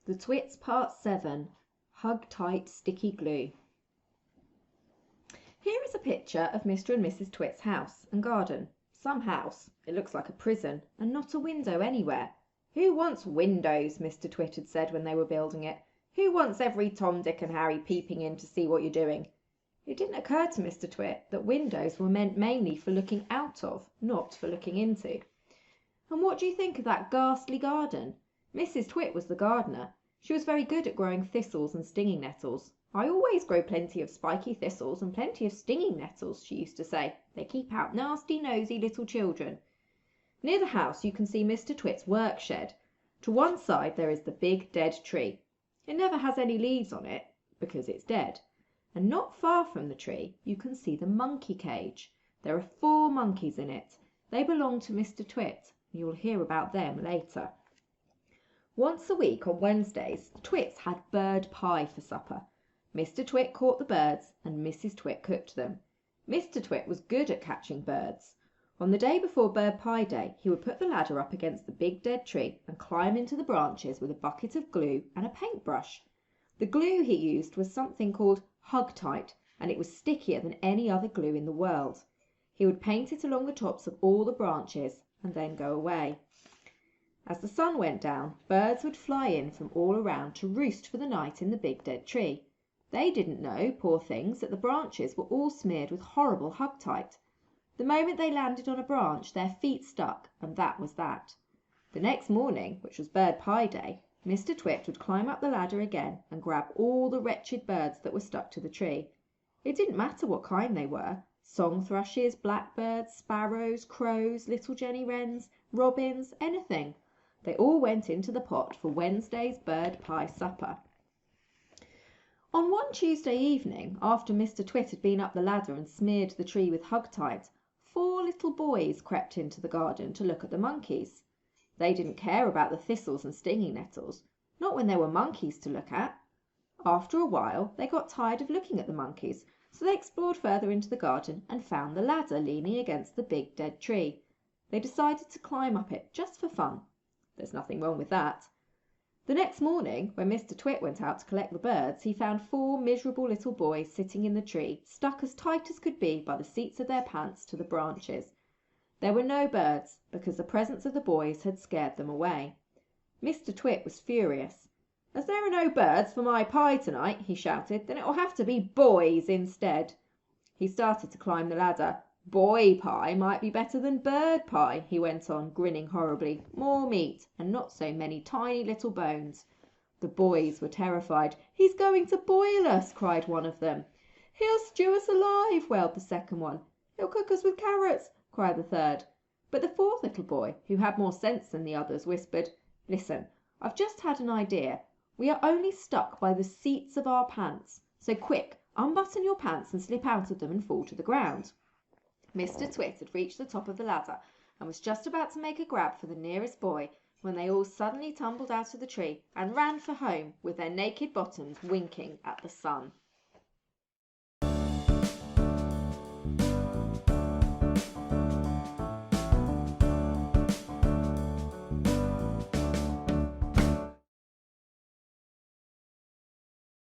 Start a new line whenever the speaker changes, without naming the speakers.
The Twits Part 7. Hug Tight Sticky Glue. Here is a picture of Mr. and Mrs. Twit's house and garden. Some house. It looks like a prison, and not a window anywhere. Who wants windows? Mr. Twit had said when they were building it. Who wants every Tom, Dick and Harry peeping in to see what you're doing? It didn't occur to Mr. Twit that windows were meant mainly for looking out of, not for looking into. And what do you think of that ghastly garden? Mrs. Twit was the gardener. She was very good at growing thistles and stinging nettles. I always grow plenty of spiky thistles and plenty of stinging nettles, she used to say. They keep out nasty, nosy little children. Near the house you can see Mr. Twit's work shed. To one side there is the big dead tree. It never has any leaves on it, because it's dead. And not far from the tree you can see the monkey cage. There are 4 monkeys in it. They belong to Mr. Twit. You will hear about them later. Once a week on Wednesdays, the Twits had bird pie for supper. Mr. Twit caught the birds and Mrs. Twit cooked them. Mr. Twit was good at catching birds. On the day before bird pie day, he would put the ladder up against the big dead tree and climb into the branches with a bucket of glue and a paintbrush. The glue he used was something called Hug Tight, and it was stickier than any other glue in the world. He would paint it along the tops of all the branches and then go away. As the sun went down, birds would fly in from all around to roost for the night in the big dead tree. They didn't know, poor things, that the branches were all smeared with horrible Hug-Tight. The moment they landed on a branch, their feet stuck, and that was that. The next morning, which was bird pie day, Mr. Twit would climb up the ladder again and grab all the wretched birds that were stuck to the tree. It didn't matter what kind they were. Song thrushes, blackbirds, sparrows, crows, little Jenny wrens, robins, anything. They all went into the pot for Wednesday's bird pie supper. On one Tuesday evening, after Mr. Twit had been up the ladder and smeared the tree with Hug-Tight, 4 little boys crept into the garden to look at the monkeys. They didn't care about the thistles and stinging nettles, not when there were monkeys to look at. After a while they got tired of looking at the monkeys, so they explored further into the garden and found the ladder leaning against the big dead tree. They decided to climb up it just for fun. There's nothing wrong with that. The next morning, when Mr. Twit went out to collect the birds, he found 4 miserable little boys sitting in the tree, stuck as tight as could be by the seats of their pants to the branches. There were no birds, because the presence of the boys had scared them away. Mr. Twit was furious. "As there are no birds for my pie tonight," he shouted, "then it will have to be boys instead." He started to climb the ladder. "Boy pie might be better than bird pie," he went on, grinning horribly. "More meat, and not so many tiny little bones." The boys were terrified. "He's going to boil us," cried one of them. "He'll stew us alive," wailed the second one. "He'll cook us with carrots," cried the third. But the 4th little boy, who had more sense than the others, whispered, "Listen, I've just had an idea. We are only stuck by the seats of our pants. So quick, unbutton your pants and slip out of them and fall to the ground." Mr. Twit had reached the top of the ladder and was just about to make a grab for the nearest boy when they all suddenly tumbled out of the tree and ran for home with their naked bottoms winking at the sun.